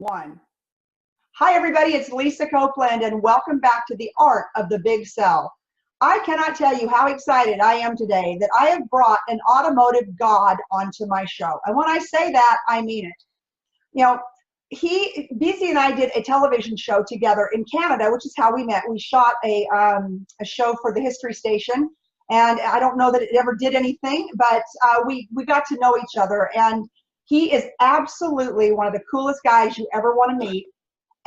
One. Hi, everybody. It's Lisa Copeland, and welcome back to the Art of the Big Sell. I cannot tell you how excited I am today that I have brought an automotive god onto my show. And when I say that, I mean it. You know, Bisi and I did a television show together in Canada, which is how we met. We shot a show for the History Station, and I don't know that it ever did anything, but we got to know each other. And he is absolutely one of the coolest guys you ever want to meet.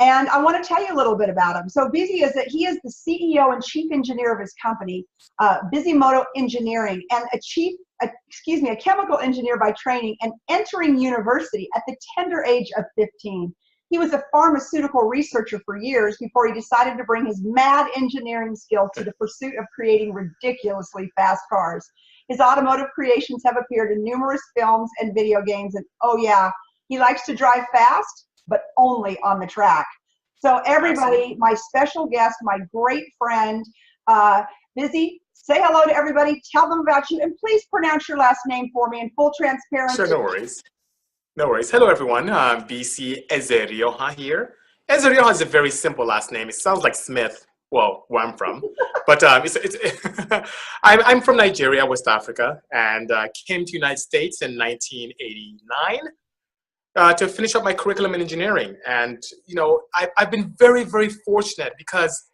And I want to tell you a little bit about him. So Bisi he is the CEO and chief engineer of his company, Bisi Moto Engineering, and a chemical engineer by training and entering university at the tender age of 15. He was a pharmaceutical researcher for years before he decided to bring his mad engineering skills to the pursuit of creating ridiculously fast cars. His automotive creations have appeared in numerous films and video games, and oh yeah, he likes to drive fast, but only on the track. So everybody, my special guest, my great friend, Bisi, say hello to everybody, tell them about you, and please pronounce your last name for me in full transparency. Sure, no worries. No worries. Hello, everyone. Bisi Ezerioha here. Ezerioha is a very simple last name. It sounds like Smith, well, where I'm from. But I'm from Nigeria, West Africa, and came to the United States in 1989. To finish up my curriculum in engineering. And, you know, I've been very, very fortunate because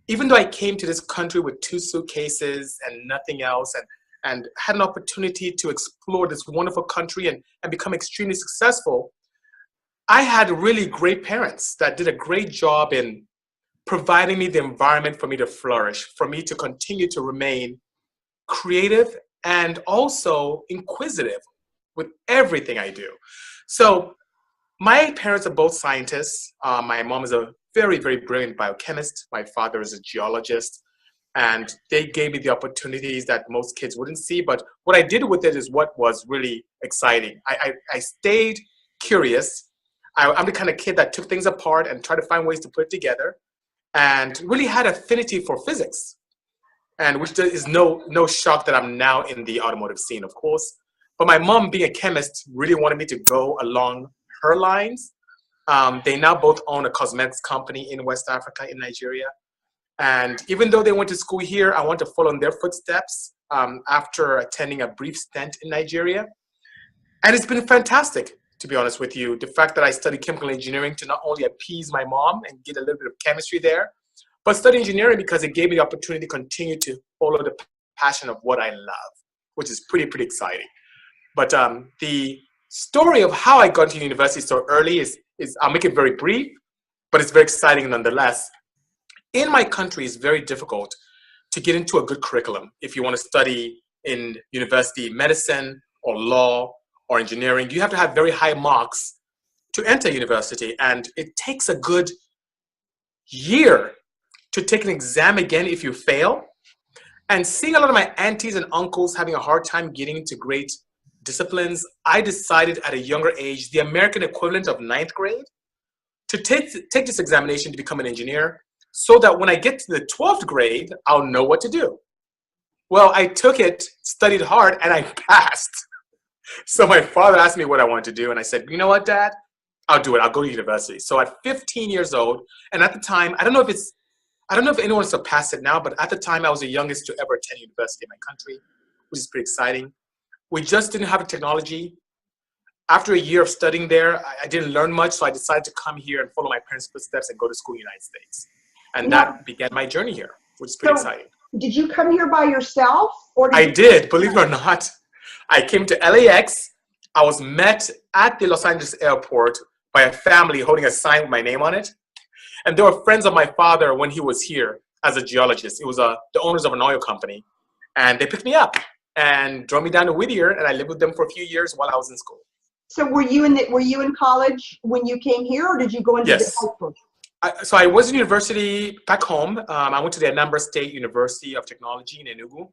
even though I came to this country with 2 suitcases and nothing else and had an opportunity to explore this wonderful country and become extremely successful, I had really great parents that did a great job in providing me the environment for me to flourish, for me to continue to remain creative and also inquisitive with everything I do. So my parents are both scientists. My mom is a very, very brilliant biochemist. My father is a geologist. And they gave me the opportunities that most kids wouldn't see. But what I did with it is what was really exciting. I stayed curious. I'm the kind of kid that took things apart and tried to find ways to put it together and really had affinity for physics. And which is no shock that I'm now in the automotive scene, of course. But my mom, being a chemist, really wanted me to go along her lines. They now both own a cosmetics company in West Africa, in Nigeria. And even though they went to school here, I want to follow in their footsteps after attending a brief stint in Nigeria. And it's been fantastic, to be honest with you. The fact that I studied chemical engineering to not only appease my mom and get a little bit of chemistry there, but study engineering because it gave me the opportunity to continue to follow the passion of what I love, which is pretty exciting. But the story of how I got to university so early is I'll make it very brief, but it's very exciting nonetheless. In my country, it's very difficult to get into a good curriculum if you want to study in university medicine or law or engineering. You have to have very high marks to enter university, and it takes a good year to take an exam again if you fail. And seeing a lot of my aunties and uncles having a hard time getting into great disciplines, I decided at a younger age, the American equivalent of 9th grade, to take this examination to become an engineer so that when I get to the 12th grade, I'll know what to do. Well, I took it, studied hard, and I passed. So my father asked me what I wanted to do, and I said, you know what, Dad? I'll do it. I'll go to university. So at 15 years old, and at the time, I don't know if anyone surpassed it now, but at the time, I was the youngest to ever attend university in my country, which is pretty exciting. We just didn't have the technology. After a year of studying there, I didn't learn much, so I decided to come here and follow my parents' footsteps and go to school in the United States. And that began my journey here, which is pretty exciting. Did you come here by yourself? I did, believe it or not. I came to LAX. I was met at the Los Angeles airport by a family holding a sign with my name on it. And they were friends of my father when he was here as a geologist. It was the owners of an oil company. And they picked me up and drove me down to Whittier, and I lived with them for a few years while I was in school. So were you in college when you came here, or did you go into the high school? So I was in university back home. I went to the Anambra State University of Technology in Enugu.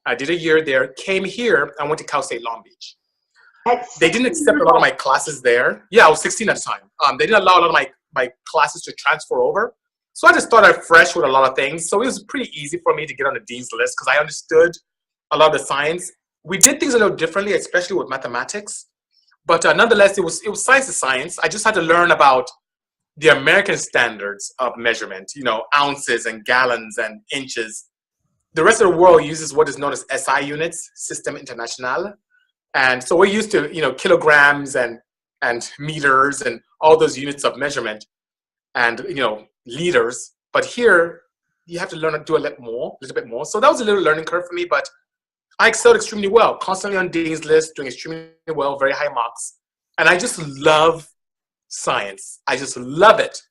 I did a year there, came here, I went to Cal State Long Beach. They didn't accept a lot of my classes there. Yeah, I was 16 at the time. They didn't allow a lot of my classes to transfer over. So I just started fresh with a lot of things. So it was pretty easy for me to get on the dean's list because I understood a lot of the science. We did things a little differently, especially with mathematics. But nonetheless, it was science to science. I just had to learn about the American standards of measurement, ounces and gallons and inches. The rest of the world uses what is known as SI units, System International. And so we're used to, kilograms and meters and all those units of measurement and, liters. But here, you have to learn to do a little bit more. So that was a little learning curve for me, but I excelled extremely well, constantly on Dean's List, doing extremely well, very high marks. And I just love science. I just love it.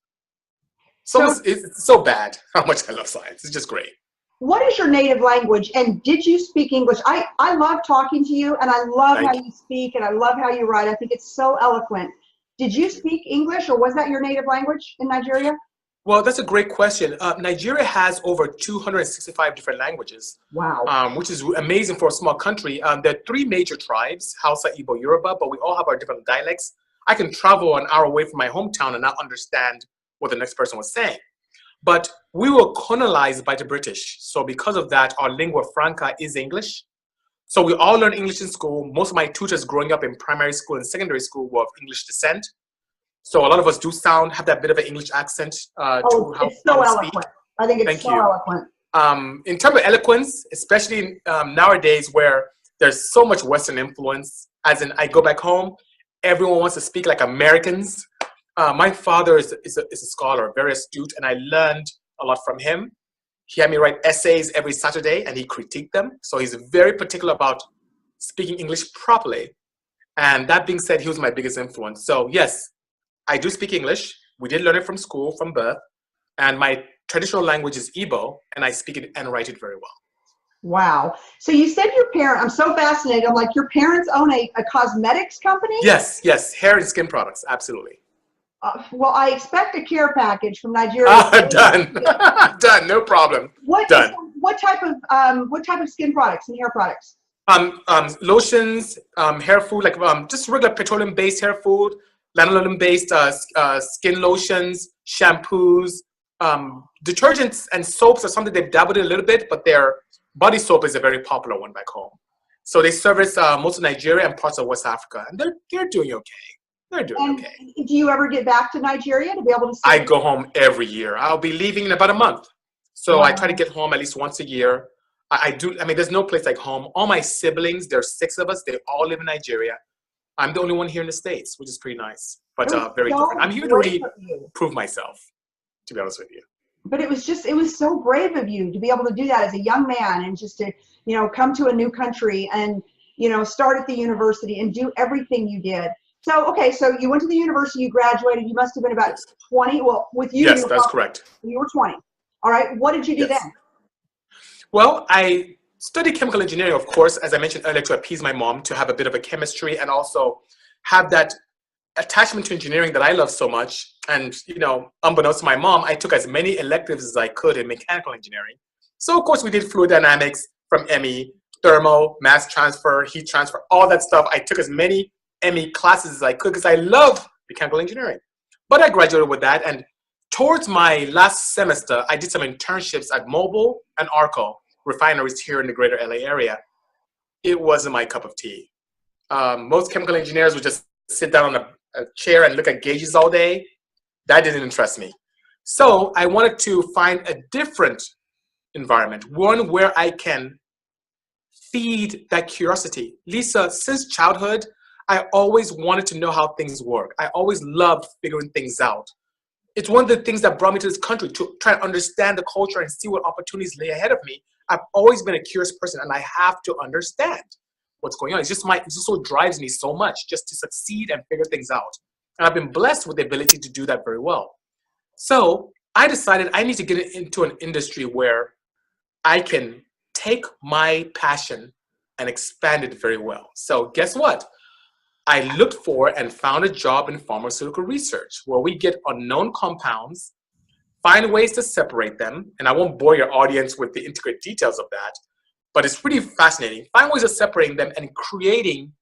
It's so bad how much I love science. It's just great. What is your native language, and did you speak English? I love talking to you, and I love how you speak, and I love how you write. I think it's so eloquent. Did you speak English, or was that your native language in Nigeria? Well, that's a great question. Nigeria has over 265 different languages. Wow. Which is amazing for a small country. There are 3 major tribes, Hausa, Igbo, Yoruba, but we all have our different dialects. I can travel an hour away from my hometown and not understand what the next person was saying. But we were colonized by the British. So because of that, our lingua franca is English. So we all learn English in school. Most of my tutors growing up in primary school and secondary school were of English descent. So a lot of us do have that bit of an English accent it's so eloquent. I think it's so eloquent. In terms of eloquence, especially nowadays where there's so much Western influence, as in I go back home, everyone wants to speak like Americans. My father is a scholar, very astute, and I learned a lot from him. He had me write essays every Saturday, and he critiqued them. So he's very particular about speaking English properly. And that being said, he was my biggest influence. So yes, I do speak English. We did learn it from school, from birth. And my traditional language is Igbo, and I speak it and write it very well. Wow. So you said I'm so fascinated. I'm like, your parents own a cosmetics company? Yes, hair and skin products, absolutely. Well, I expect a care package from Nigeria. Done. Done. No problem. What type of skin products and hair products? Lotions, hair food, like just regular petroleum-based hair food, lanolin-based skin lotions, shampoos, detergents and soaps are something they've dabbled in a little bit, but their body soap is a very popular one back home. So they service most of Nigeria and parts of West Africa, and they're doing okay. They're doing okay. Do you ever get back to Nigeria to be able to see? I go home every year. I'll be leaving in about a month. So wow. I try to get home at least once a year. I mean, there's no place like home. All my siblings, there's 6 of us, they all live in Nigeria. I'm the only one here in the States, which is pretty nice, but very different. I'm here to really prove myself, to be honest with you. But it was so brave of you to be able to do that as a young man and just to, come to a new country and, start at the university and do everything you did. So, okay, so you went to the university, you graduated, you must have been about 20. Well, with you. Yes, that's correct. You were 20. All right, what did you do then? Well, I studied chemical engineering, of course, as I mentioned earlier, to appease my mom, to have a bit of a chemistry and also have that attachment to engineering that I love so much. And, unbeknownst to my mom, I took as many electives as I could in mechanical engineering. So, of course, we did fluid dynamics from ME, thermal, mass transfer, heat transfer, all that stuff. I took as many ME classes as I could because I love mechanical engineering. But I graduated with that. And towards my last semester, I did some internships at Mobil and Arco refineries here in the greater LA area. It wasn't my cup of tea. Most chemical engineers would just sit down on a chair and look at gauges all day. That didn't interest me. So I wanted to find a different environment, one where I can feed that curiosity. Lisa, since childhood, I always wanted to know how things work. I always loved figuring things out. It's one of the things that brought me to this country, to try to understand the culture and see what opportunities lay ahead of me. I've always been a curious person, and I have to understand what's going on. It's just what drives me so much, just to succeed and figure things out. And I've been blessed with the ability to do that very well. So I decided I need to get into an industry where I can take my passion and expand it very well. So guess what? I looked for and found a job in pharmaceutical research where we get unknown compounds, find ways to separate them, and I won't bore your audience with the intricate details of that, but it's pretty fascinating. Find ways of separating them and creating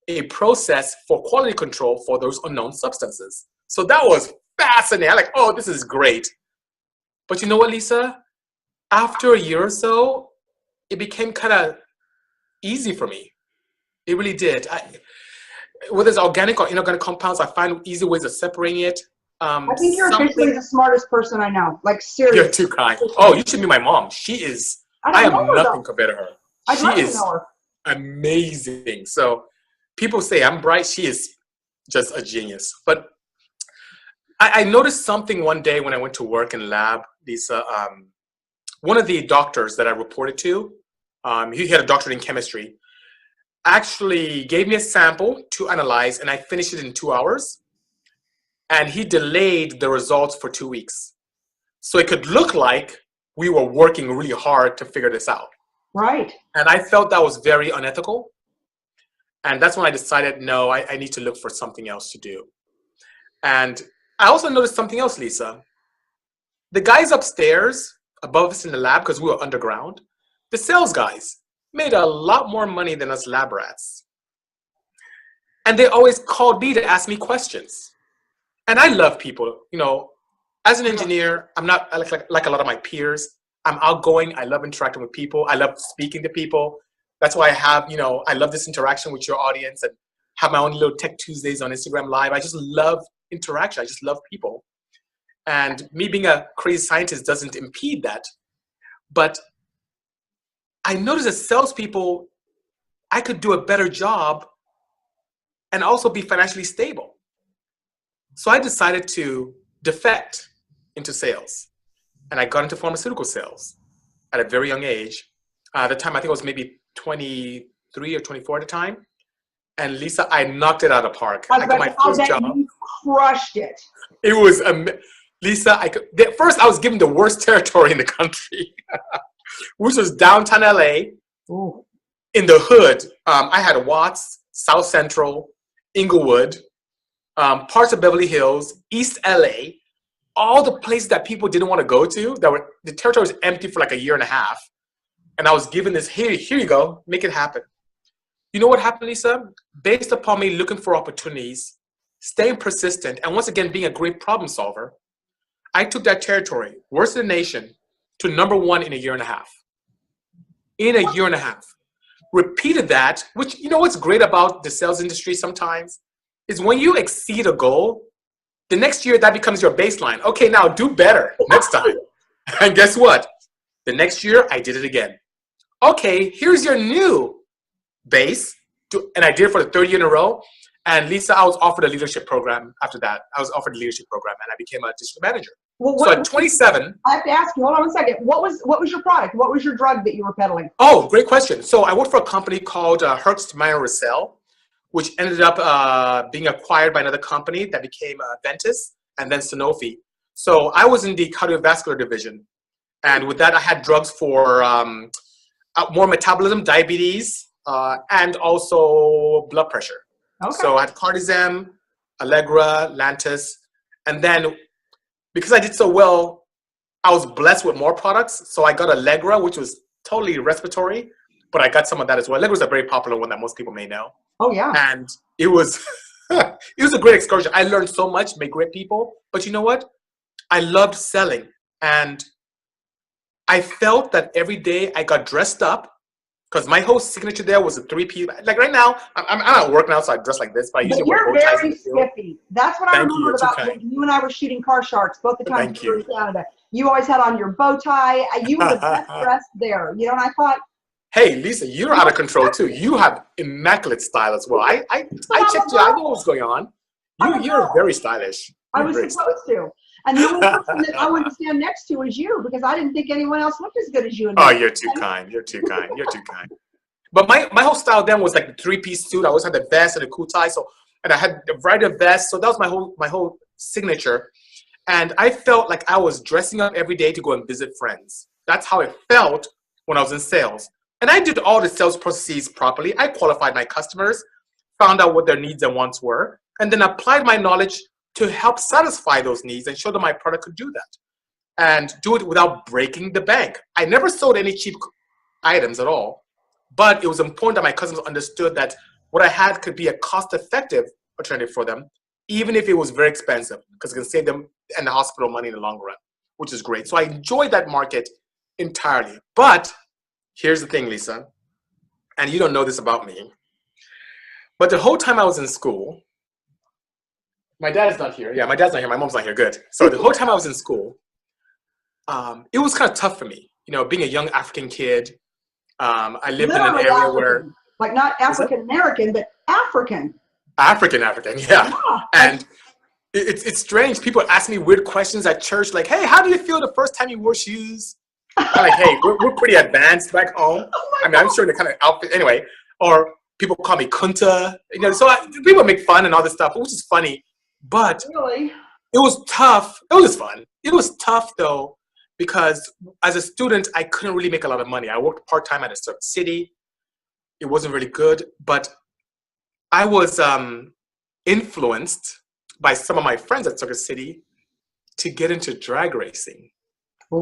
a process for quality control for those unknown substances. So that was fascinating. I'm like, oh, this is great. But you know what, Lisa? After a year or so, it became kind of easy for me. It really did. whether it's organic or inorganic compounds, I find easy ways of separating it. I think you're officially the smartest person I know. Like, You're seriously. too kind. Oh, you should meet my mom. She is, I I don't know am her, nothing though. compared to her. I'd She love to is know her. amazing. So people say I'm bright. She is just a genius. But I noticed something one day when I went to work in lab, Lisa. One of the doctors that I reported to, he had a doctorate in chemistry, actually gave me a sample to analyze, and I finished it in 2 hours. And he delayed the results for 2 weeks. So it could look like we were working really hard to figure this out. Right. And I felt that was very unethical. And that's when I decided, no, I need to look for something else to do. And I also noticed something else, Lisa. The guys upstairs, above us in the lab, because we were underground, the sales guys made a lot more money than us lab rats. And they always called me to ask me questions. And I love people. You know, as an engineer, I'm not like a lot of my peers. I'm outgoing. I love interacting with people. I love speaking to people. That's why I have, I love this interaction with your audience and have my own little Tech Tuesdays on Instagram Live. I just love interaction. I just love people. And me being a crazy scientist doesn't impede that. But I noticed as salespeople, I could do a better job and also be financially stable. So I decided to defect into sales. And I got into pharmaceutical sales at a very young age. At the time, I think I was maybe 23 or 24 at the time. And Lisa, I knocked it out of the park. I got my first job. You crushed it. It was, Lisa, first I was given the worst territory in the country, which was downtown LA. Ooh. In the hood. I had Watts, South Central, Inglewood, parts of Beverly Hills, East LA, all the places that people didn't want to go to. The territory was empty for like a year and a half. And I was given this, here you go, make it happen. You know what happened, Lisa? Based upon me looking for opportunities, staying persistent, and once again, being a great problem solver, I took that territory, worst in the nation, to #1 in a year and a half. In a year and a half. Repeated that, which, you know what's great about the sales industry sometimes, is when you exceed a goal, the next year that becomes your baseline. Okay, now do better next time. And guess what? The next year, I did it again. Okay, here's your new base. And I did it for the 3rd year in a row. And Lisa, I was offered a leadership program after that. I was offered a leadership program and I became a district manager. Well, so at 27. I have to ask you, hold on one second. What was your product? What was your drug that you were peddling? Oh, great question. So I worked for a company called Hertz Meyer Russell, which ended up being acquired by another company that became Ventus and then Sanofi. So I was in the cardiovascular division. And with that, I had drugs for more metabolism, diabetes, and also blood pressure. Okay. So I had Cardizem, Allegra, Lantus, and then because I did so well, I was blessed with more products. So I got Allegra, which was totally respiratory, but I got some of that as well. Allegra is a very popular one that most people may know. Oh, yeah. And it was, it was a great excursion. I learned so much, made great people. But you know what? I loved selling. And I felt that every day I got dressed up because my whole signature there was a 3P. Like right now, I'm at work now, so I dress like this. But I usually wear bow ties. You're very spiffy. That's what I remember about when you and I were shooting Car Sharks both the times we were in Canada. You always had on your bow tie. You were the best dressed there. You know, and I thought, hey, Lisa, you're out of control too. You have immaculate style as well. I checked you. I know what's going on. You're very stylish. I was supposed to. And the only person that I wanted to stand next to was you because I didn't think anyone else looked as good as you. Oh, you're too kind. You're too kind. You're too kind. But my whole style then was like the 3-piece suit. I always had the vest and the cool tie. So, and I had a variety of vests. So that was my whole signature. And I felt like I was dressing up every day to go and visit friends. That's how it felt when I was in sales. And I did all the sales processes properly. I qualified my customers, found out what their needs and wants were, and then applied my knowledge to help satisfy those needs and show them my product could do that. And do it without breaking the bank. I never sold any cheap items at all, but it was important that my customers understood that what I had could be a cost-effective alternative for them, even if it was very expensive, because it can save them and the hospital money in the long run, which is great. So I enjoyed that market entirely. But here's the thing, Lisa, and you don't know this about me. But the whole time I was in school, my dad's not here. Yeah, my dad's not here. My mom's not here. Good. So the whole time I was in school, it was kind of tough for me. You know, being a young African kid, I lived in an Literally area where African, like not was that African American, but African. African, yeah. Yeah, like And it's strange. People ask me weird questions at church, like, "Hey, how do you feel the first time you wore shoes?" I'm like, "Hey, we're pretty advanced back home. oh my I mean, I'm sure the kind of outfit anyway." Or people call me Kunta. You know, so people make fun and all this stuff, which is funny. But God, really? it was tough. It was fun. It was tough though, because as a student, I couldn't really make a lot of money. I worked part time at a certain city. It wasn't really good, but I was influenced by some of my friends at Circuit City to get into drag racing.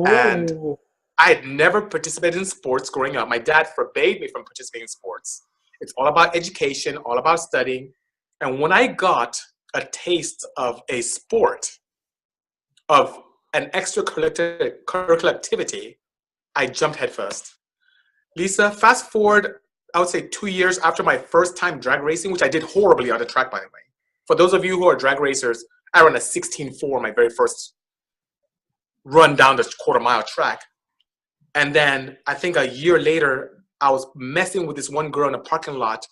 And Oh, I had never participated in sports growing up. My dad forbade me from participating in sports. It's all about education, all about studying. And when I got a taste of a sport, of an extracurricular activity, I jumped headfirst. Lisa, fast forward, I would say 2 years after my first time drag racing, which I did horribly on the track, by the way. For those of you who are drag racers, I ran a 16.4 my very first run down the quarter-mile track. And then I think a year later, I was messing with this one girl in a parking lot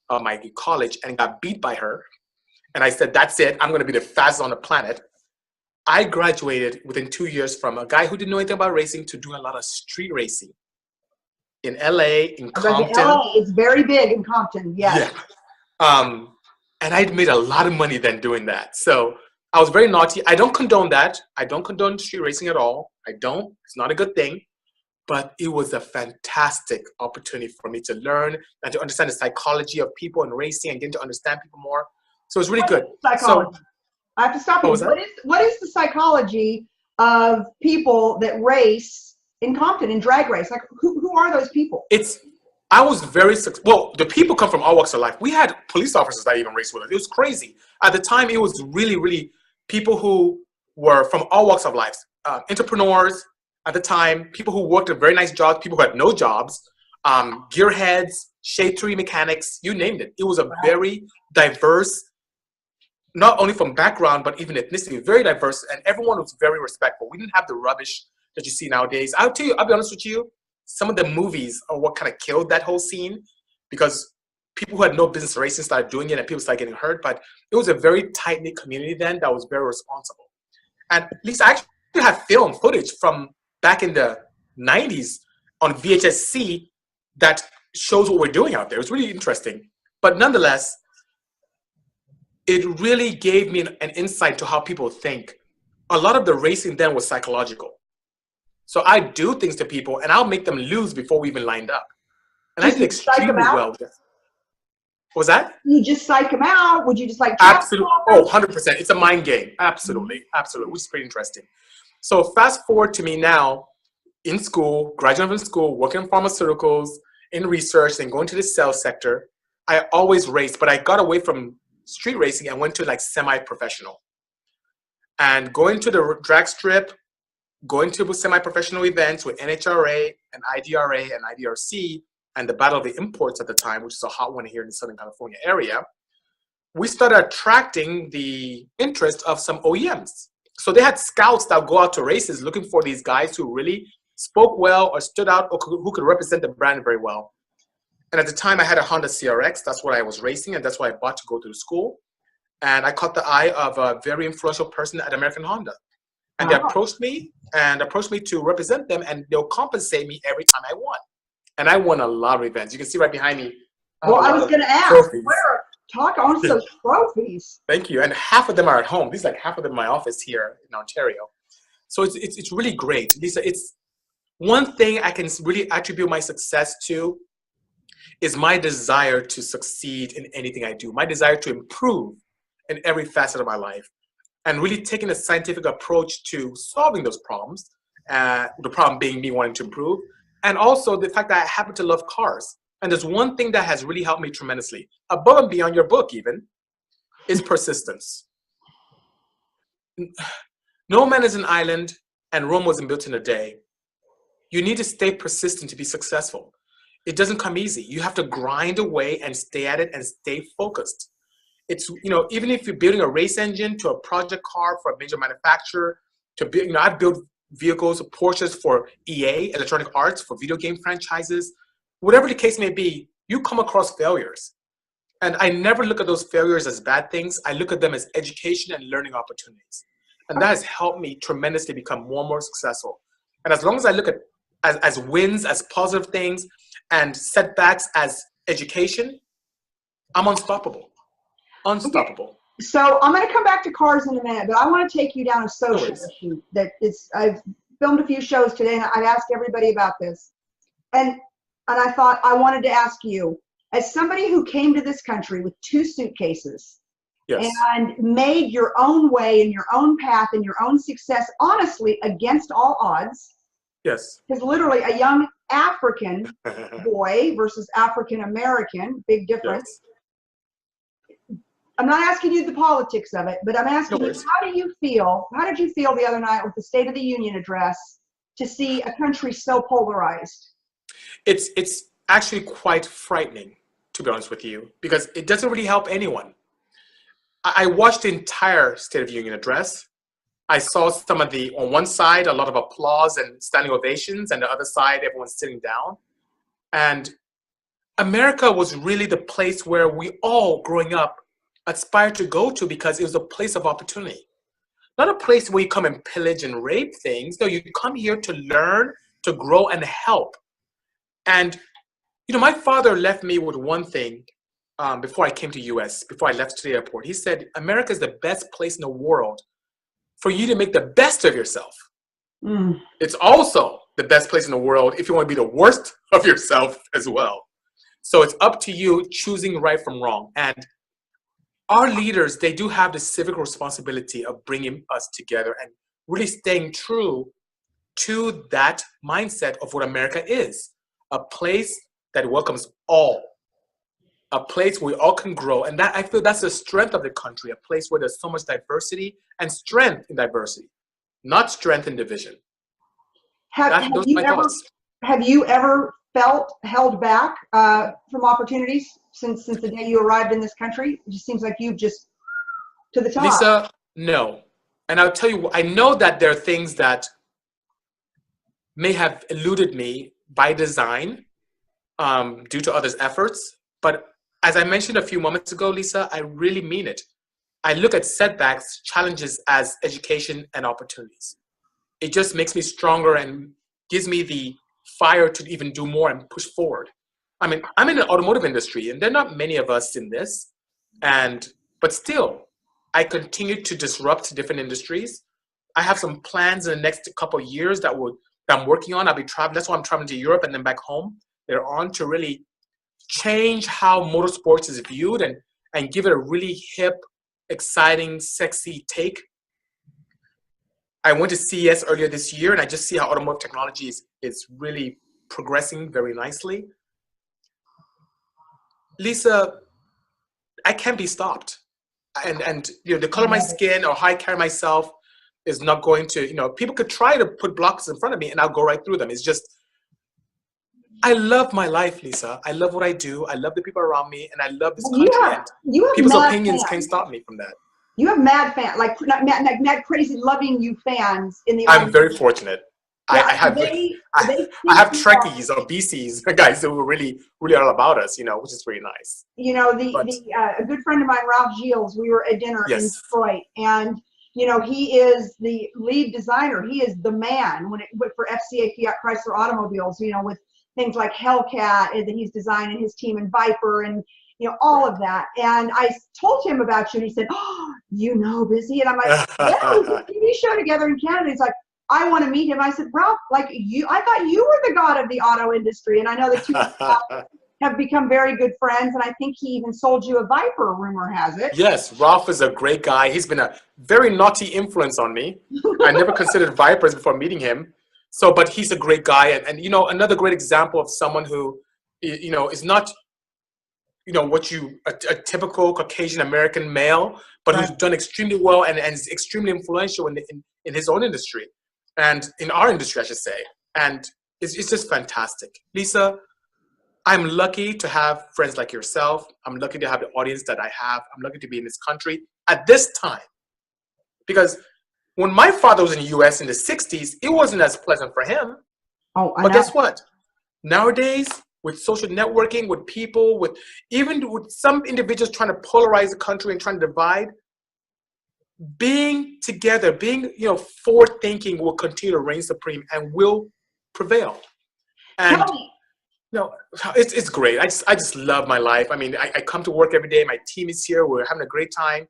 of my college and got beat by her. And I said, that's it. I'm going to be the fastest on the planet. I graduated within 2 years from a guy who didn't know anything about racing to doing a lot of street racing in LA, in I was like, Compton. LA, it's very big in Compton, yes. Yeah. And I'd made a lot of money then doing that. So I was very naughty. I don't condone that. I don't condone street racing at all. I don't. It's not a good thing. But it was a fantastic opportunity for me to learn and to understand the psychology of people and racing and getting to understand people more. So it's really What good. is psychology? So I have to stop what you. was that? What is the psychology of people that race in Compton in drag race? Like who are those people? I was very well. The people come from all walks of life. We had police officers that even raced with us. It was crazy at the time. It was really, really people who were from all walks of life. Entrepreneurs at the time, people who worked at very nice jobs, people who had no jobs, gearheads, shade tree mechanics, you named it. It was a very diverse, not only from background but even ethnicity, very diverse, and everyone was very respectful. We didn't have the rubbish that you see nowadays. I'll be honest with you. Some of the movies are what kind of killed that whole scene, because people who had no business racing started doing it and people started getting hurt. But it was a very tight-knit community then that was very responsible. And at least I actually have film footage from back in the 90s on VHS-C that shows what we're doing out there. It was really interesting. But nonetheless, it really gave me an insight to how people think. A lot of the racing then was psychological. So I do things to people and I'll make them lose before we even lined up. And I Just did psych them extremely out? well. What was that? You just psych them out? Would you just like trap them? Absolutely. Oh, 100%. It's a mind game. Absolutely. Absolutely. Which is pretty interesting. So fast forward to me now in school, graduating from school, working in pharmaceuticals, in research, and going to the sales sector. I always raced, but I got away from street racing and went to like semi-professional. And going to the drag strip, going to semi-professional events with NHRA and IDRA and IDRC and the Battle of the Imports at the time, which is a hot one here in the Southern California area, we started attracting the interest of some OEMs. So they had scouts that would go out to races looking for these guys who really spoke well or stood out or who could represent the brand very well. And at the time I had a Honda CRX. That's what I was racing, and that's what I bought to go to school. And I caught the eye of a very influential person at American Honda. And they approached me to represent them, and they'll compensate me every time I won. And I won a lot of events. You can see right behind me. Well, I was going to ask, where talk on those trophies? Thank you. And half of them are at home. These like half of them in my office here in Ontario. So it's really great, Lisa. It's one thing I can really attribute my success to is my desire to succeed in anything I do. My desire to improve in every facet of my life. And really taking a scientific approach to solving those problems, the problem being me wanting to improve, and also the fact that I happen to love cars. And there's one thing that has really helped me tremendously, above and beyond your book even, is persistence. No man is an island, and Rome wasn't built in a day. You need to stay persistent to be successful. It doesn't come easy. You have to grind away and stay at it and stay focused. It's, even if you're building a race engine to a project car for a major manufacturer, to build, I build vehicles, Porsches for EA, Electronic Arts, for video game franchises, whatever the case may be, you come across failures. And I never look at those failures as bad things. I look at them as education and learning opportunities. And that has helped me tremendously become more and more successful. And as long as I look at as wins, as positive things, and setbacks as education, I'm unstoppable. Unstoppable. Okay. So I'm going to come back to cars in a minute, but I want to take you down a social issue that is. I've filmed a few shows today, and I've asked everybody about this, and I thought I wanted to ask you, as somebody who came to this country with 2 suitcases, yes, and made your own way and your own path and your own success, honestly, against all odds. Yes. Because literally a young African boy versus African American, big difference. Yes. I'm not asking you the politics of it, but I'm asking you, how did you feel the other night with the State of the Union address to see a country so polarized? It's actually quite frightening, to be honest with you, because it doesn't really help anyone. I watched the entire State of the Union address. I saw some of on one side, a lot of applause and standing ovations, and the other side, everyone's sitting down. And America was really the place where we all, growing up, aspired to go to, because it was a place of opportunity. Not a place where you come and pillage and rape things. No, you come here to learn, to grow, and help. And, my father left me with one thing before I came to US, before I left to the airport. He said, America is the best place in the world for you to make the best of yourself. Mm. It's also the best place in the world if you want to be the worst of yourself as well. So it's up to you choosing right from wrong. And our leaders, they do have the civic responsibility of bringing us together and really staying true to that mindset of what America is. A place that welcomes all. A place where we all can grow. And that, I feel that's the strength of the country, a place where there's so much diversity and strength in diversity, not strength in division. Have you ever felt held back from opportunities since the day you arrived in this country? It just seems like you've just to the top. Lisa, no. And I'll tell you, I know that there are things that may have eluded me by design due to others' efforts. But as I mentioned a few moments ago, Lisa, I really mean it. I look at setbacks, challenges as education and opportunities. It just makes me stronger and gives me the fire to even do more and push forward. I mean, I'm in the automotive industry, and there are not many of us in this. But still, I continue to disrupt different industries. I have some plans in the next couple of years that I'm working on. I'll be traveling. That's why I'm traveling to Europe and then back home later on to really change how motorsports is viewed and give it a really hip, exciting, sexy take. I went to CES earlier this year, and I just see how automotive technology is really progressing very nicely. Lisa, I can't be stopped. And the color of my skin or how I carry myself is not going to, people could try to put blocks in front of me and I'll go right through them. It's just, I love my life, Lisa. I love what I do. I love the people around me, and I love this country. You have people's opinions can't stop me from that. You have mad fans, like mad, crazy, loving you fans in the audience. I'm very fortunate. Yeah, I have Trekkies or BCs, guys who really are about us, which is really nice. A good friend of mine, Ralph Gilles, we were at dinner in Detroit, and he is the lead designer. He is the man for FCA Fiat Chrysler automobiles. With things like Hellcat that he's designed and his team, and Viper, and all of that. And I told him about you, and he said, "Oh, Bisi," and I'm like, "Yeah, we did a TV show together in Canada." He's like, "I want to meet him." I said, "Ralph, I thought you were the god of the auto industry," and I know that you have become very good friends, and I think he even sold you a Viper, rumor has it. Yes, Ralph is a great guy. He's been a very naughty influence on me. I never considered Vipers before meeting him. But he's a great guy, and another great example of someone who, is not, a typical Caucasian American male, but who's done extremely well and is extremely influential in his own industry, and in our industry, I should say. And it's just fantastic. Lisa, I'm lucky to have friends like yourself. I'm lucky to have the audience that I have. I'm lucky to be in this country at this time. Because when my father was in the US in the 60s, it wasn't as pleasant for him. Oh, I But know. guess what? Nowadays, with social networking, with people, with even with some individuals trying to polarize the country and trying to divide, being together, being forward thinking will continue to reign supreme and will prevail. Tell And me. it's great. I just love my life. I mean, I come to work every day. My team is here. We're having a great time.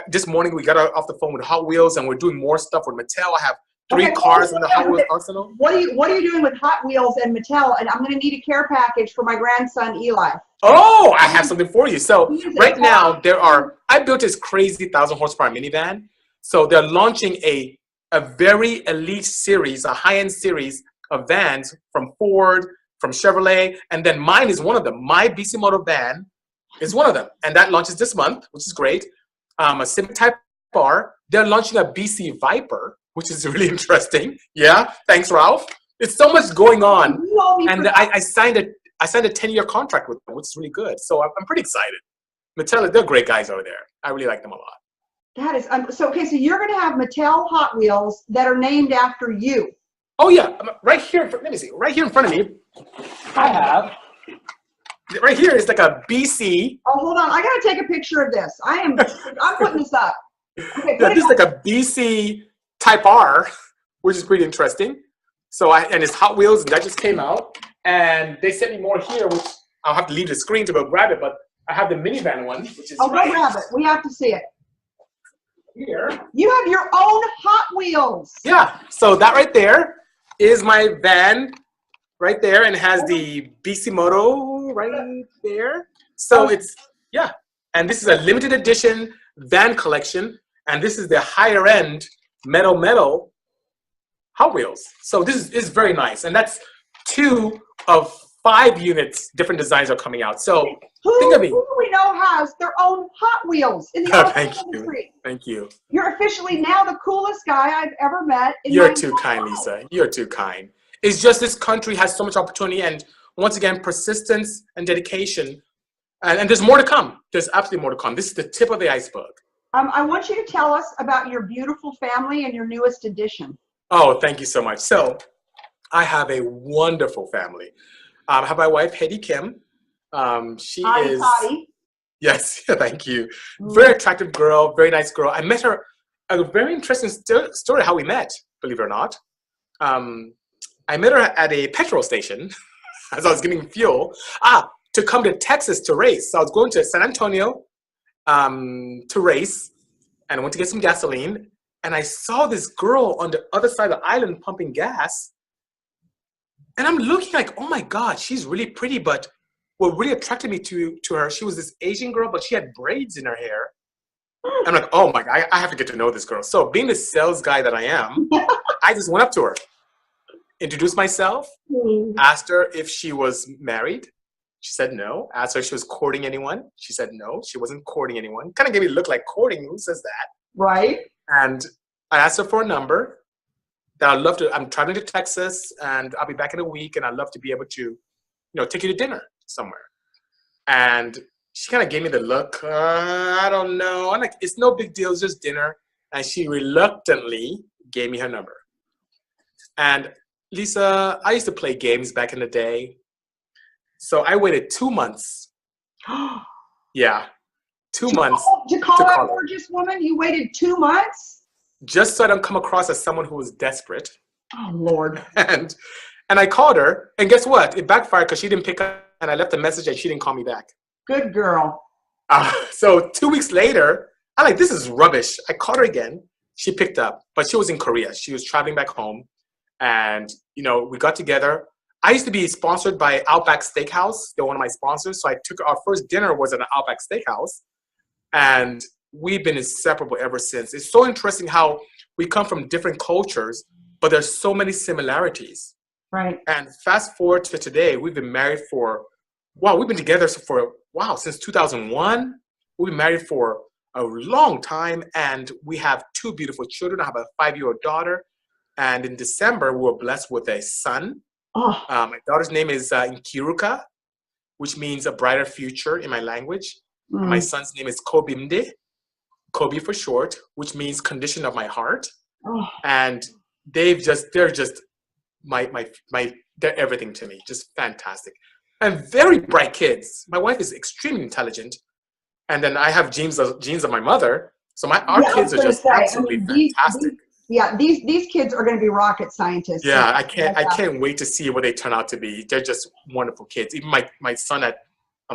This morning we got off the phone with Hot Wheels, and we're doing more stuff with Mattel. I have three Okay, cars in the Hot Wheels arsenal. what are you doing with Hot Wheels and Mattel? And I'm going to need a care package for my grandson Eli. Oh, I have something for you. So He is right a now I built this crazy 1,000 horsepower minivan. So they're launching a very elite series, a high-end series of vans from Ford, from Chevrolet, and then mine is one of them. My Bisi Moto van is one of them, and that launches this month, which is great. A Civic Type R. They're launching a BC Viper, which is really interesting. Yeah, thanks, Ralph. It's so much going on, and I signed a 10-year contract with them, which is really good. So I'm pretty excited. Mattel, they're great guys over there. I really like them a lot. That is so. Okay, so you're going to have Mattel Hot Wheels that are named after you. Oh yeah, right here. Let me see. Right here in front of me, I have. Right here is like a BC. Oh, hold on. I got to take a picture of this. I'm putting this up. Okay, Yeah, this is like a BC Type R, which is pretty interesting. So and it's Hot Wheels, and that just came out. And they sent me more here, which I'll have to leave the screen to go grab it. But I have the minivan one, which is go grab it. We have to see it. Here. You have your own Hot Wheels. Yeah. So that right there is my van, right there, and has the Bisi Moto right there. So it's and this is a limited edition van collection, and this is the higher end metal Hot Wheels. So this is very nice, and that's 2 of 5 units. Different designs are coming out. So think of me. Who we know has their own Hot Wheels in the Thank you. industry. Thank you. You're officially now the coolest guy I've ever met. You're too kind, Lisa. You're too kind. It's just this country has so much opportunity, and once again, persistence and dedication. And there's more to come. There's absolutely more to come. This is the tip of the iceberg. I want you to tell us about your beautiful family and your newest addition. Oh, thank you so much. So I have a wonderful family. I have my wife, Hedy Kim. She is... Toddy. Yes, thank you. Very attractive girl, very nice girl. I met her, a very interesting story how we met, believe it or not. I met her at a petrol station as I was getting fuel. To come to Texas to race. So I was going to San Antonio to race, and I went to get some gasoline, and I saw this girl on the other side of the island pumping gas, and I'm looking like, oh my God, she's really pretty, but what really attracted me to her, she was this Asian girl, but she had braids in her hair. I'm like, oh my God, I have to get to know this girl. So being the sales guy that I am, I just went up to her, introduced myself, asked her if she was married. She said no. Asked her if she was courting anyone. She said no, she wasn't courting anyone. Kind of gave me a look like courting. Who says that? Right. And I asked her for a number. That I'd love to. I'm traveling to Texas, and I'll be back in a week, and I'd love to be able to, take you to dinner somewhere. And she kind of gave me the look. I don't know. I'm like, it's no big deal. It's just dinner. And she reluctantly gave me her number. And Lisa, I used to play games back in the day. So I waited 2 months. Yeah, 2 months. To call that gorgeous woman? You waited 2 months? Just so I don't come across as someone who was desperate. Oh, Lord. And I called her, and guess what? It backfired because she didn't pick up, and I left a message, and she didn't call me back. Good girl. So 2 weeks later, I'm like, this is rubbish. I called her again. She picked up, but she was in Korea. She was traveling back home, and, we got together. I used to be sponsored by Outback Steakhouse. They're one of my sponsors. So our first dinner was at an Outback Steakhouse. And we've been inseparable ever since. It's so interesting how we come from different cultures, but there's so many similarities. Right. And fast forward to today, we've been married we've been together since 2001. We've been married for a long time, and we have 2 beautiful children. I have a 5-year-old daughter. And in December, we were blessed with a son. Oh. My daughter's name is Nkiruka, which means a brighter future in my language. And my Mm. son's name is Kobimde, Kobe for short, which means condition of my heart. Oh. And they're just they're everything to me. Just fantastic. And very bright kids. My wife is extremely intelligent. And then I have genes of my mother. So our kids are just absolutely fantastic. These kids are going to be rocket scientists. Yeah, I can't wait to see what they turn out to be. They're just wonderful kids. Even my son at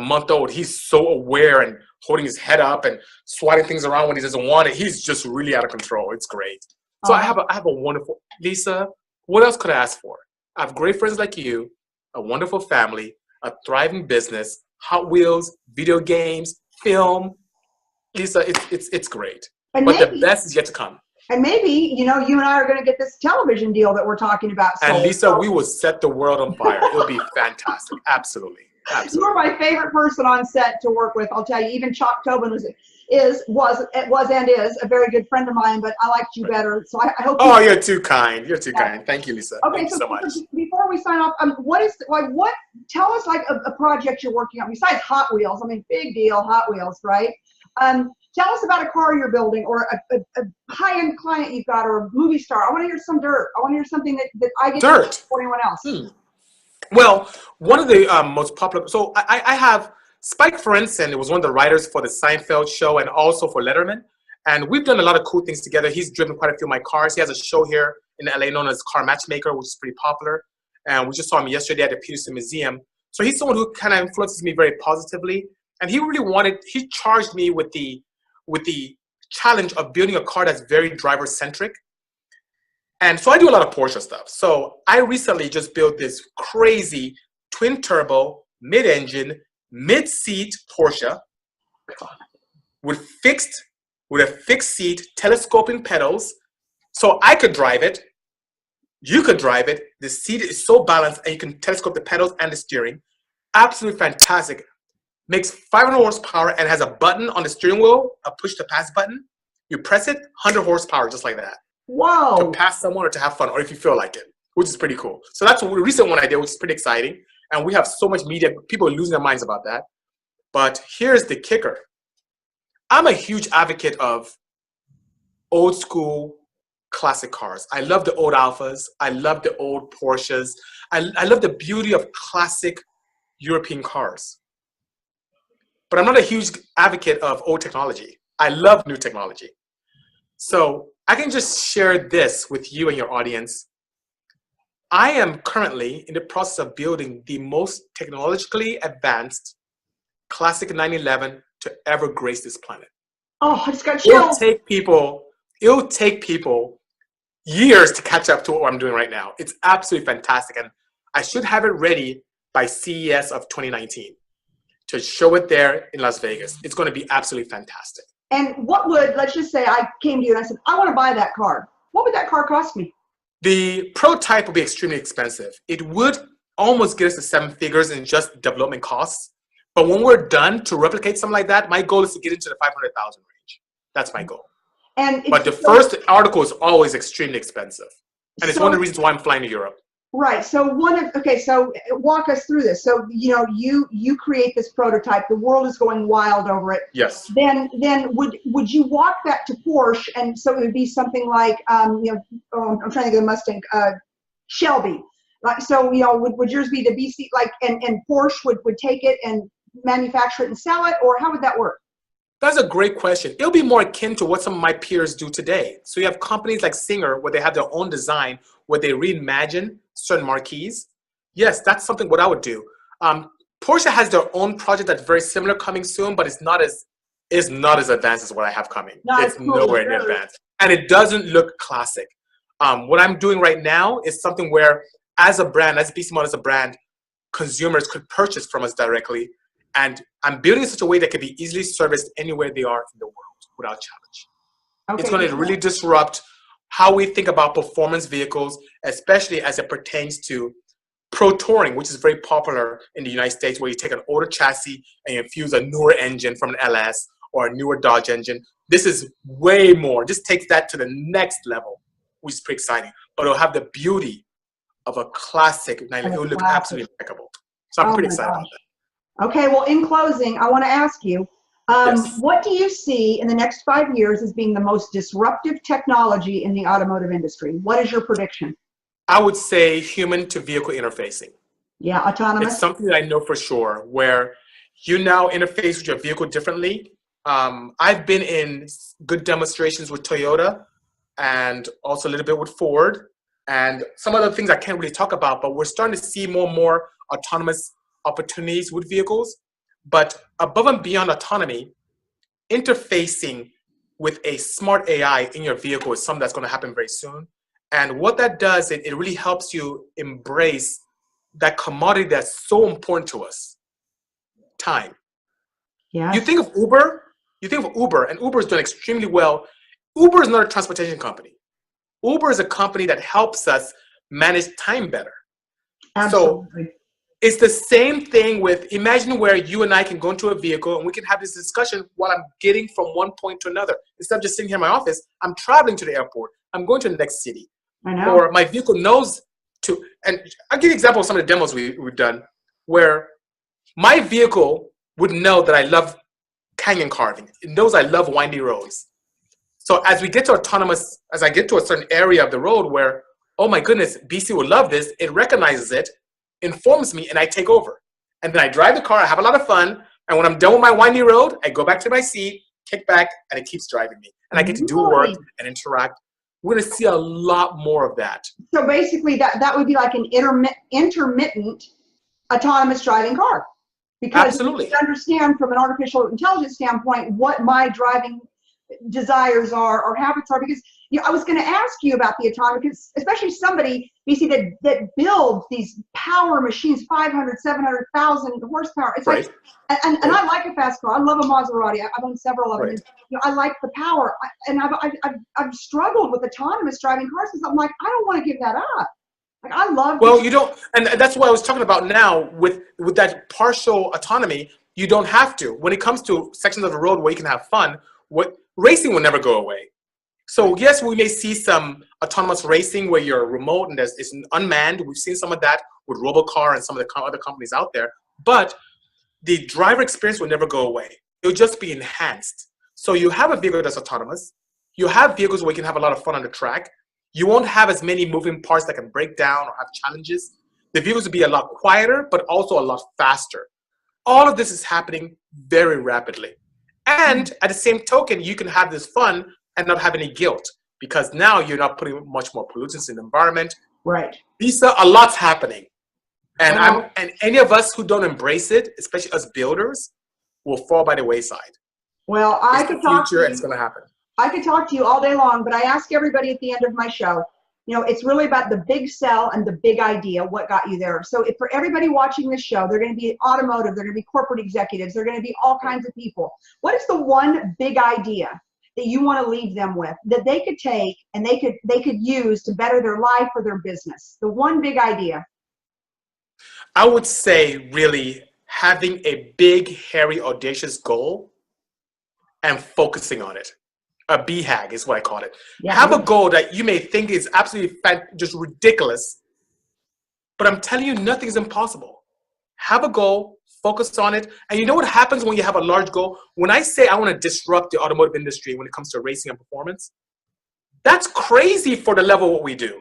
a month old, he's so aware and holding his head up and swatting things around when he doesn't want it. He's just really out of control. It's great. So I have a wonderful Lisa. What else could I ask for? I have great friends like you, a wonderful family, a thriving business, Hot Wheels, video games, film. Lisa, it's great. But the best is yet to come. And maybe, you and I are going to get this television deal that we're talking about. And Lisa, we will set the world on fire. It'll be fantastic. Absolutely. You're my favorite person on set to work with. I'll tell you, even Chalk Tobin was and is a very good friend of mine, but I liked you better. So I hope. Oh, you're too kind. You're too kind. Thank you, Lisa. Okay, Thank you so much. Before we sign off, tell us a project you're working on besides Hot Wheels. I mean, big deal, Hot Wheels, right? Tell us about a car you're building, or a high-end client you've got, or a movie star. I want to hear some dirt. I want to hear something that I get to before anyone else. Well, one of the most popular. So I have Spike Ferenczen. It was one of the writers for the Seinfeld show and also for Letterman. And we've done a lot of cool things together. He's driven quite a few of my cars. He has a show here in LA known as Car Matchmaker, which is pretty popular. And we just saw him yesterday at the Peterson Museum. So he's someone who kind of influences me very positively. And he charged me with the challenge of building a car that's very driver-centric. And so I do a lot of Porsche stuff. So I recently just built this crazy twin-turbo, mid-engine, mid-seat Porsche with a fixed seat, telescoping pedals. So I could drive it. You could drive it. The seat is so balanced, and you can telescope the pedals and the steering. Absolutely fantastic. Makes 500 horsepower and has a button on the steering wheel, a push-to-pass button. You press it, 100 horsepower, just like that. Wow. To pass someone or to have fun, or if you feel like it, which is pretty cool. So that's a recent one I did, which is pretty exciting. And we have so much media. People are losing their minds about that. But here's the kicker. I'm a huge advocate of old school classic cars. I love the old Alphas. I love the old Porsches. I love the beauty of classic European cars. But I'm not a huge advocate of old technology. I love new technology. So I can just share this with you and your audience. I am currently in the process of building the most technologically advanced classic 911 to ever grace this planet. Oh, I just got chills. It'll take people years to catch up to what I'm doing right now. It's absolutely fantastic. And I should have it ready by CES of 2019 to show it there in Las Vegas. It's going to be absolutely fantastic. And let's just say I came to you and I said, I want to buy that car. What would that car cost me? The prototype would be extremely expensive. It would almost get us to 7 figures in just development costs. But when we're done to replicate something like that, my goal is to get into the 500,000 range. That's my goal. But the first article is always extremely expensive. And it's one of the reasons why I'm flying to Europe. Right. So so walk us through this. So, you create this prototype. The world is going wild over it. Yes. Then would you walk that to Porsche? And so it would be something like, I'm trying to think of the Mustang, Shelby. Like, so, would yours be the BC, and Porsche would take it and manufacture it and sell it, or how would that work? That's a great question. It'll be more akin to what some of my peers do today. So you have companies like Singer where they have their own design, where they reimagine certain marquees. Yes, that's something what I would do. Porsche has their own project that's very similar coming soon, but it's not as advanced as what I have coming. It's nowhere near advanced. And it doesn't look classic. What I'm doing right now is something where, as a brand, as Bisi Moto as a brand, consumers could purchase from us directly. And I'm building in such a way that can be easily serviced anywhere they are in the world without challenge. Okay. It's going to really disrupt how we think about performance vehicles, especially as it pertains to pro touring, which is very popular in the United States, where you take an older chassis and you infuse a newer engine from an LS or a newer Dodge engine. This is way more. This takes that to the next level, which is pretty exciting. But it'll have the beauty of a classic 911. It will look absolutely impeccable. So I'm pretty excited about that. Okay, well, in closing, I want to ask you, Yes. what do you see in the next 5 years as being the most disruptive technology in the automotive industry? What is your prediction? I would say human to vehicle interfacing. Yeah, It's autonomous? something that I know for sure, where you now interface with your vehicle differently. I've been in good demonstrations with Toyota and also a little bit with Ford and some other things I can't really talk about, but we're starting to see more and more autonomous opportunities with vehicles. But above and beyond autonomy, interfacing with a smart AI in your vehicle is something that's going to happen very soon. And what that does, it really helps you embrace that commodity that's so important to us, time. You Yes, think of Uber, and Uber is doing extremely well. Uber is not a transportation company. Uber is a company that helps us manage time better. So absolutely. it's the same thing with imagine where you and I can go into a vehicle and we can have this discussion while I'm getting from one point to another. Instead of just sitting here in my office, I'm traveling to the airport. I'm going to the next city. I know. Or my vehicle knows to, and I'll give you an example of some of the demos we've done where my vehicle would know that I love canyon carving. It knows I love windy roads. So as we get to autonomous, as I get to a certain area of the road where, oh my goodness, BC will love this, it recognizes it, informs me, and I take over. And then I drive the car, I have a lot of fun, and when I'm done with my windy road, I go back to my seat, kick back, and it keeps driving me. And I get to do work Really? and interact. We're gonna see a lot more of that. So basically, that would be like an intermittent autonomous driving car, because it Absolutely. would understand from an artificial intelligence standpoint what my driving desires are or habits are. Because I was going to ask you about the autonomy, because especially somebody you see that builds these power machines, 500, 700,000 horsepower. It's like, Right. and I like a fast car. I love a Maserati. I've owned several of them. Right. And, I like the power. And I've struggled with autonomous driving cars because I'm like, I don't want to give that up. Like, I love Well, to. you don't, and that's what I was talking about now with that partial autonomy. You don't have to. When it comes to sections of the road where you can have fun, what racing will never go away. So yes, we may see some autonomous racing where you're remote and it's unmanned. We've seen some of that with Robocar and some of the other companies out there. But the driver experience will never go away. It'll just be enhanced. So you have a vehicle that's autonomous. You have vehicles where you can have a lot of fun on the track. You won't have as many moving parts that can break down or have challenges. The vehicles will be a lot quieter, but also a lot faster. All of this is happening very rapidly. And at the same token, you can have this fun and not have any guilt because now you're not putting much more pollutants in the environment. Right. A lot's happening. And Well, and any of us who don't embrace it, especially us builders, will fall by the wayside. well, I It's the could talk to future and it's you. gonna happen. I could talk to you all day long, but I ask everybody at the end of my show, it's really about the big sell and the big idea, what got you there. So if for everybody watching this show, they're going to be automotive, they're going to be corporate executives, they're going to be all kinds of people. What is the one big idea that you want to leave them with that they could take and they could use to better their life or their business? The one big idea. I would say really having a big, hairy, audacious goal and focusing on it. A BHAG is what I call it. Yeah. Have a goal that you may think is absolutely just ridiculous, but I'm telling you, nothing is impossible. Have a goal, focus on it, and you know what happens when you have a large goal? When I say I want to disrupt the automotive industry when it comes to racing and performance, that's crazy for the level of what we do.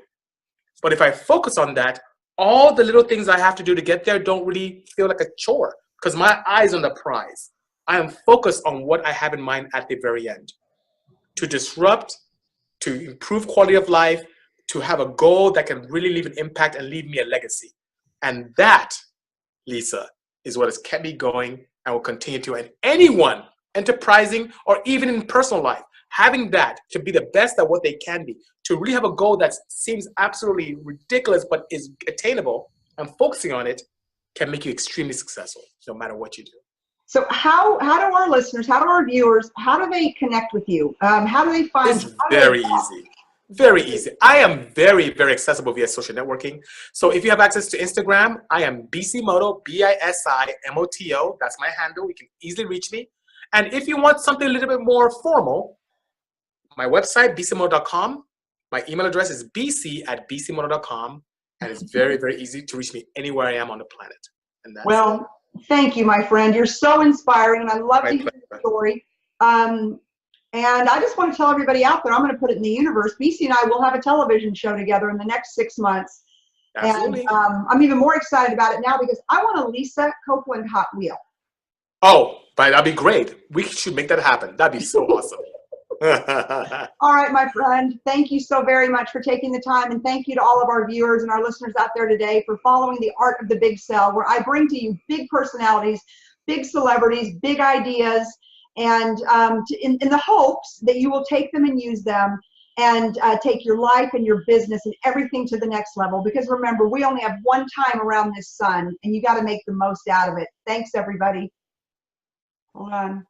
But if I focus on that, all the little things I have to do to get there don't really feel like a chore because my eye's on the prize. I am focused on what I have in mind at the very end. To disrupt, to improve quality of life, to have a goal that can really leave an impact and leave me a legacy. And that, Lisa, is what has kept me going and will continue to. And anyone enterprising or even in personal life, having that to be the best at what they can be, to really have a goal that seems absolutely ridiculous but is attainable and focusing on it can make you extremely successful no matter what you do. So how do our listeners, how do our viewers, how do they connect with you? How do they find It's you? How do very they easy. Very easy. I am very, very accessible via social networking. So if you have access to Instagram, I am Bisi Moto, Bisimoto. That's my handle. You can easily reach me. And if you want something a little bit more formal, my website, bisimoto.com. My email address is bc@bisimoto.com. And it's very, very easy to reach me anywhere I am on the planet. And that's Well, Thank you, my friend. You're so inspiring, and I love My to hear your pleasure. story. And I just want to tell everybody out there, I'm going to put it in the universe. Bisi and I will have a television show together in the next 6 months. And Absolutely. I'm even more excited about it now because I want a Lisa Copeland Hot Wheel. Oh, but that'd be great. We should make that happen. That'd be so awesome. All right, my friend. Thank you so very much for taking the time. And thank you to all of our viewers and our listeners out there today for following the Art of the Big Sell, where I bring to you big personalities, big celebrities, big ideas, and in the hopes that you will take them and use them and take your life and your business and everything to the next level. Because remember, we only have one time around this sun, and you got to make the most out of it. Thanks, everybody. Hold on.